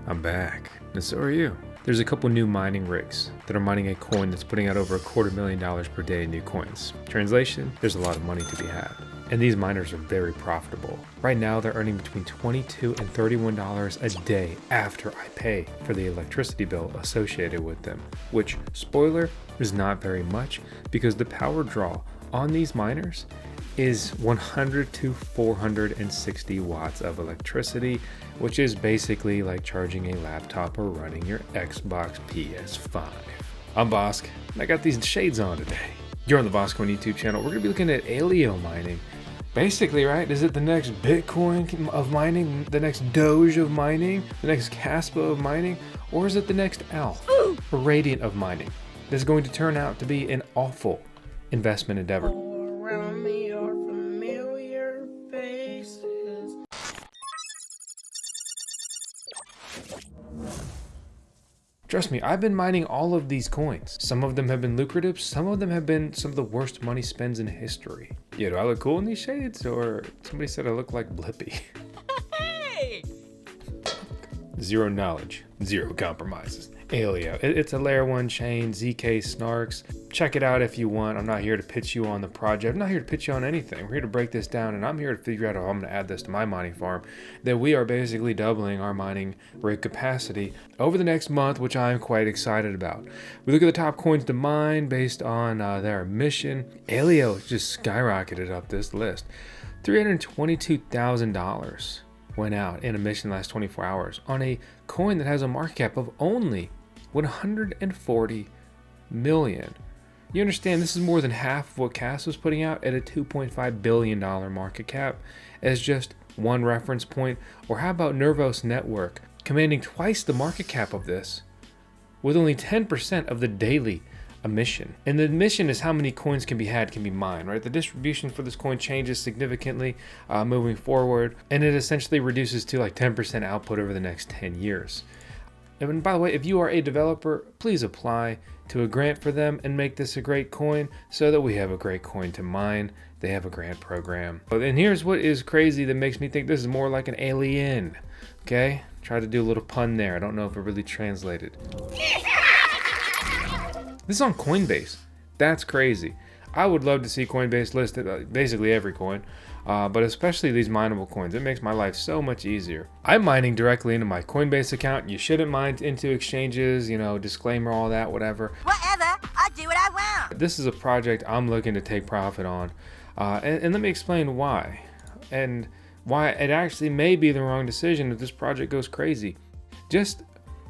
I'm back, and so are you. There's a couple new mining rigs that are mining a coin that's putting out over $250,000 per day in new coins. Translation, there's a lot of money to be had. And these miners are very profitable. Right now, they're earning between $22 and $31 a day after I pay for the electricity bill associated with them, which, spoiler, is not very much because the power draw on these miners is 100 to 460 watts of electricity, which is basically like charging a laptop or running your Xbox PS5. I'm Vosk, and I got these shades on today. You're on the VoskCoin YouTube channel. We're gonna be looking at ALEO mining. Basically, right, is it the next Bitcoin of mining, the next Doge of mining, the next Kaspa of mining, or is it the next ALF, or Radiant of mining? This is going to turn out to be an awful investment endeavor. Around me are familiar faces. Trust me, I've been mining all of these coins. Some of them have been lucrative, some of them have been some of the worst money spends in history. Yeah, do I look cool in these shades? Or somebody said I look like Blippi. Hey! Zero knowledge, zero compromises. ALEO, it's a layer 1 chain, ZK snarks. Check it out if you want. I'm not here to pitch you on the project. I'm not here to pitch you on anything. We're here to break this down, and I'm here to figure out how I'm going to add this to my mining farm. That we are basically doubling our mining rig capacity over the next month, which I'm quite excited about. We look at the top coins to mine based on their emission. ALEO just skyrocketed up this list. $322,000 went out in emission last 24 hours on a coin that has a market cap of only 140 million. You understand this is more than half of what Kaspa was putting out at a $2.5 billion market cap as just one reference point. Or how about Nervos Network commanding twice the market cap of this with only 10% of the daily emission? And the emission is how many coins can be mined, right? The distribution for this coin changes significantly moving forward, and it essentially reduces to like 10% output over the next 10 years. And by the way, if you are a developer, please apply to a grant for them and make this a great coin so that we have a great coin to mine. They have a grant program. And here's what is crazy that makes me think this is more like an alien. Okay? Try to do a little pun there. I don't know if it really translated. This is on Coinbase. That's crazy. I would love to see Coinbase listed basically every coin, but especially these mineable coins. It makes my life so much easier. I'm mining directly into my Coinbase account. You shouldn't mine into exchanges, you know, disclaimer, all that, whatever. Whatever, I do what I want. This is a project I'm looking to take profit on, and let me explain why, and why it actually may be the wrong decision if this project goes crazy. Just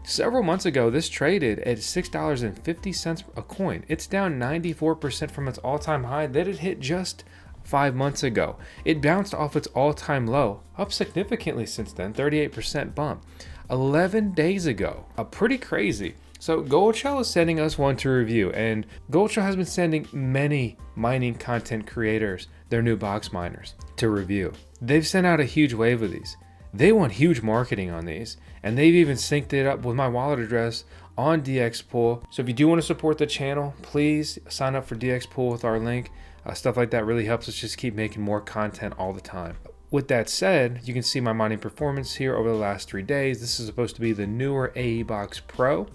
several months ago, this traded at $6.50 a coin. It's down 94% from its all-time high that it hit just 5 months ago. It bounced off its all-time low, up significantly since then, 38% bump, 11 days ago. Pretty crazy. So Goldshell is sending us one to review, and Goldshell has been sending many mining content creators their new box miners to review. They've sent out a huge wave of these. They want huge marketing on these, and they've even synced it up with my wallet address on DXPool. So if you do want to support the channel, please sign up for DXPool with our link. Stuff like that really helps us just keep making more content all the time. With that said, you can see my mining performance here over the last 3 days. This is supposed to be the newer AEBox Pro,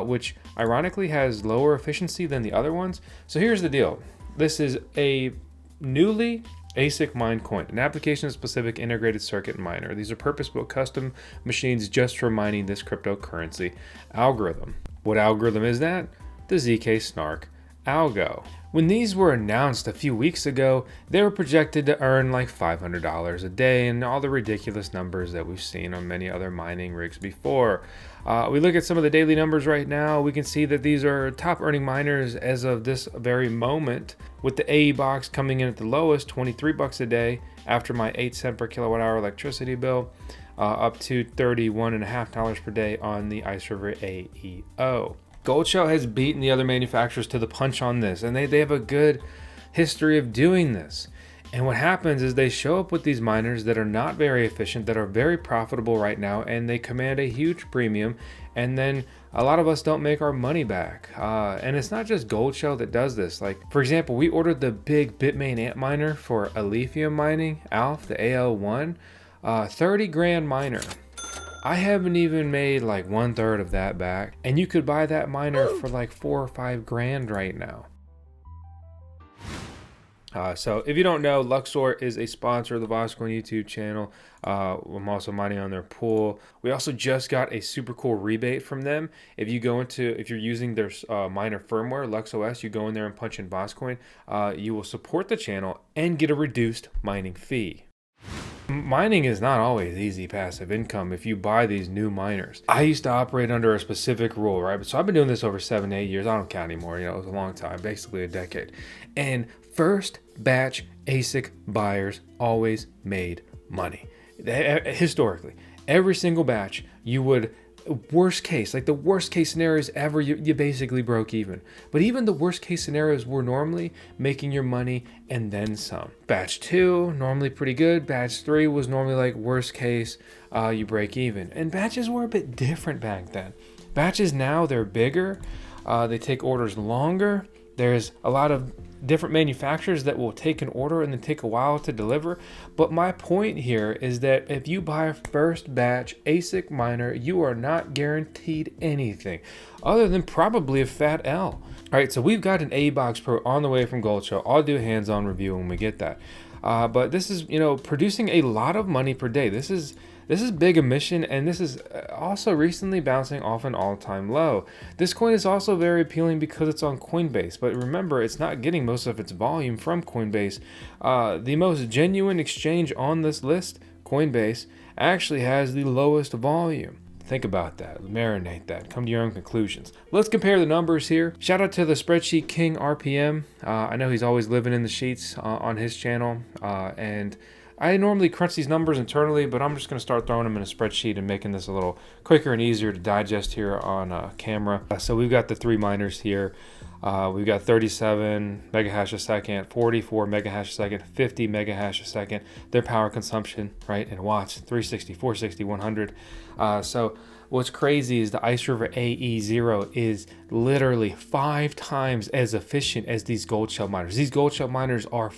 which ironically has lower efficiency than the other ones. So here's the deal. This is a newly ASIC mine coin, an application-specific integrated circuit miner. These are purpose-built custom machines just for mining this cryptocurrency algorithm. What algorithm is that? The ZK Snark Algo. When these were announced a few weeks ago, they were projected to earn like $500 a day and all the ridiculous numbers that we've seen on many other mining rigs before. We look at some of the daily numbers right now, we can see that these are top earning miners as of this very moment, with the AEBox coming in at the lowest, 23 bucks a day after my 8 cent per kilowatt hour electricity bill, up to $31.50 per day on the iceriver AEO. Goldshell has beaten the other manufacturers to the punch on this, and they have a good history of doing this. And what happens is they show up with these miners that are not very efficient, that are very profitable right now, and they command a huge premium, and then a lot of us don't make our money back. And it's not just Goldshell that does this. Like, for example, we ordered the big Bitmain AL1 miner for Alephium mining, the AL1, 30 grand miner. I haven't even made like 1/3 of that back, and you could buy that miner for like 4 or 5 grand right now. So if you don't know, Luxor is a sponsor of the VoskCoin YouTube channel. I'm also mining on their pool. We also just got a super cool rebate from them. If you're using their miner firmware, LuxOS, you go in there and punch in VoskCoin, you will support the channel and get a reduced mining fee. Mining is not always easy passive income if you buy these new miners. I used to operate under a specific rule, right? So I've been doing this over 7 to 8 years. I don't count anymore. It was a long time, basically a decade. And first batch ASIC buyers always made money. Historically, every single batch, you would, worst case, like the worst case scenarios ever, you basically broke even. But even the worst case scenarios were normally making your money and then some. Batch 2, normally pretty good. Batch 3 was normally like worst case, you break even. And batches were a bit different back then. Batches now, they're bigger, they take orders longer. There's a lot of different manufacturers that will take an order and then take a while to deliver. But my point here is that if you buy a first batch ASIC miner, you are not guaranteed anything other than probably a fat L. All right, so we've got an ABox Pro on the way from Goldshell. I'll do a hands-on review when we get that. But this is, producing a lot of money per day. This is big emission, and this is also recently bouncing off an all-time low. This coin is also very appealing because it's on Coinbase, but remember, it's not getting most of its volume from Coinbase. The most genuine exchange on this list, Coinbase, actually has the lowest volume. Think about that, marinate that, come to your own conclusions. Let's compare the numbers here. Shout out to the spreadsheet king RPM. I know he's always living in the sheets on his channel, and I normally crunch these numbers internally, but I'm just going to start throwing them in a spreadsheet and making this a little quicker and easier to digest here on camera. So we've got the 3 miners here. We've got 37 megahash a second, 44 megahash a second, 50 megahash a second. Their power consumption, right, in watts, 360, 460, 100. So what's crazy is the iceriver AE0 is literally 5 times as efficient as these Goldshell miners. These Goldshell miners are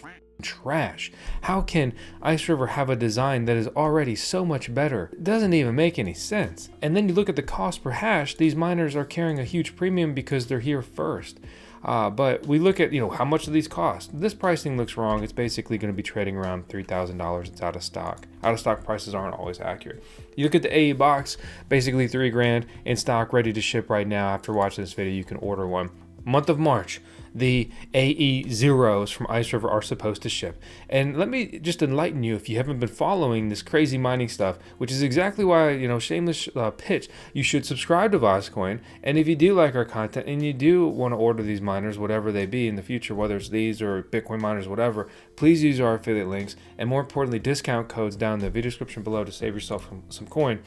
trash. How can iceriver have a design that is already so much better? It doesn't even make any sense. And then you look at the cost per hash, these miners are carrying a huge premium because they're here first. But we look at, how much do these cost? This pricing looks wrong. It's basically going to be trading around $3,000. It's out of stock. Out of stock prices aren't always accurate. You look at the AE box, basically 3 grand in stock, ready to ship right now. After watching this video, you can order one. Month of March, the AE zeros from iceriver are supposed to ship. And let me just enlighten you, if you haven't been following this crazy mining stuff, which is exactly why, shameless pitch, you should subscribe to VoskCoin. And if you do like our content and you do want to order these miners, whatever they be in the future, whether it's these or Bitcoin miners, whatever, please use our affiliate links, and more importantly, discount codes down in the video description below to save yourself some coin.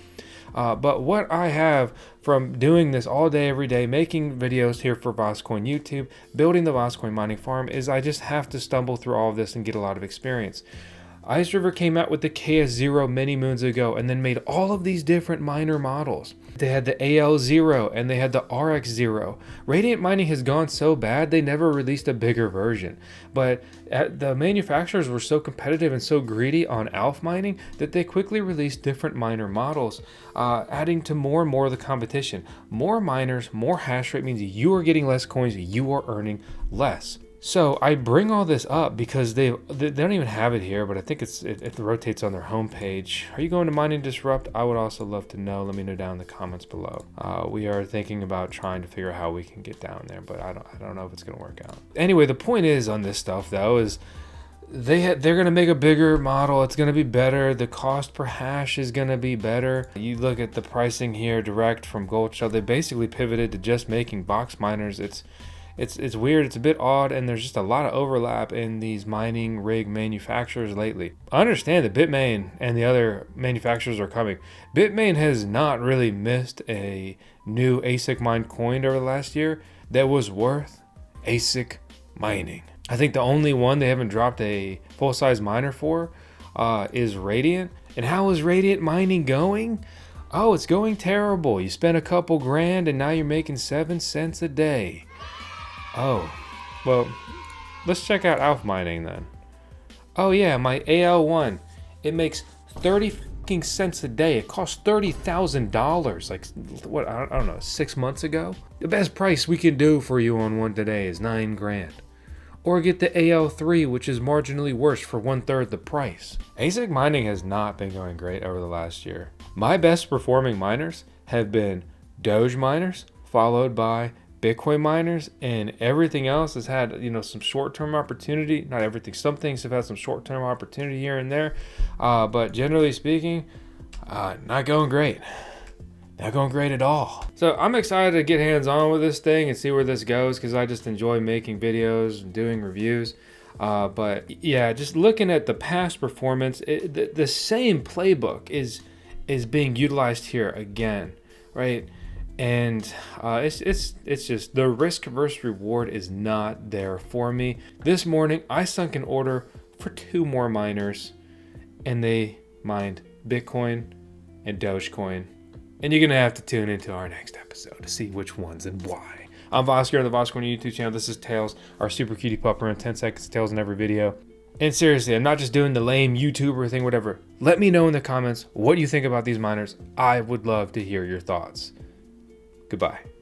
But what I have from doing this all day, every day, making videos here for VoskCoin YouTube, building the VoskCoin mining farm, is I just have to stumble through all of this and get a lot of experience. iceriver came out with the KS0 many moons ago and then made all of these different miner models. They had the AL0 and they had the RX0. Radiant Mining has gone so bad they never released a bigger version. But the manufacturers were so competitive and so greedy on ALF mining that they quickly released different miner models, adding to more and more of the competition. More miners, more hash rate means you are getting less coins, you are earning less. So I bring all this up because they don't even have it here, but I think it rotates on their homepage. Are you going to Mining Disrupt? I would also love to know. Let me know down in the comments below. We are thinking about trying to figure out how we can get down there, but I don't know if it's going to work out. Anyway, the point is on this stuff though is they're going to make a bigger model. It's going to be better. The cost per hash is going to be better. You look at the pricing here direct from Goldshell. They basically pivoted to just making box miners. It's weird, it's a bit odd, and there's just a lot of overlap in these mining rig manufacturers lately. I understand that Bitmain and the other manufacturers are coming. Bitmain has not really missed a new ASIC mined coin over the last year that was worth ASIC mining. I think the only one they haven't dropped a full-size miner for is Radiant. And how is Radiant mining going? Oh, it's going terrible. You spent a couple grand and now you're making 7 cents a day. Oh, well, let's check out ALF mining then. Oh yeah, my AL1, it makes 30 cents a day. It cost $30,000 like what, I don't know, 6 months ago. The best price we can do for you on one today is $9 grand. Or get the AL3, which is marginally worse for 1/3 the price. ASIC mining has not been going great over the last year. My best performing miners have been Doge miners, followed by Bitcoin miners, and everything else has had, you know, some short-term opportunity. Not everything, some things have had some short-term opportunity here and there, but generally speaking, not going great. Not going great at all. So I'm excited to get hands-on with this thing and see where this goes, because I just enjoy making videos and doing reviews. But yeah, just looking at the past performance, the same playbook is being utilized here again, right? And it's just the risk versus reward is not there for me. This morning I sunk an order for 2 more miners, and they mined Bitcoin and Dogecoin. And you're gonna have to tune into our next episode to see which ones and why. I'm Vosk here on the VoskCoin YouTube channel. This is Tails, our super cutie pup. Around 10 seconds Tails in every video. And seriously, I'm not just doing the lame YouTuber thing, whatever. Let me know in the comments what you think about these miners. I would love to hear your thoughts. Goodbye.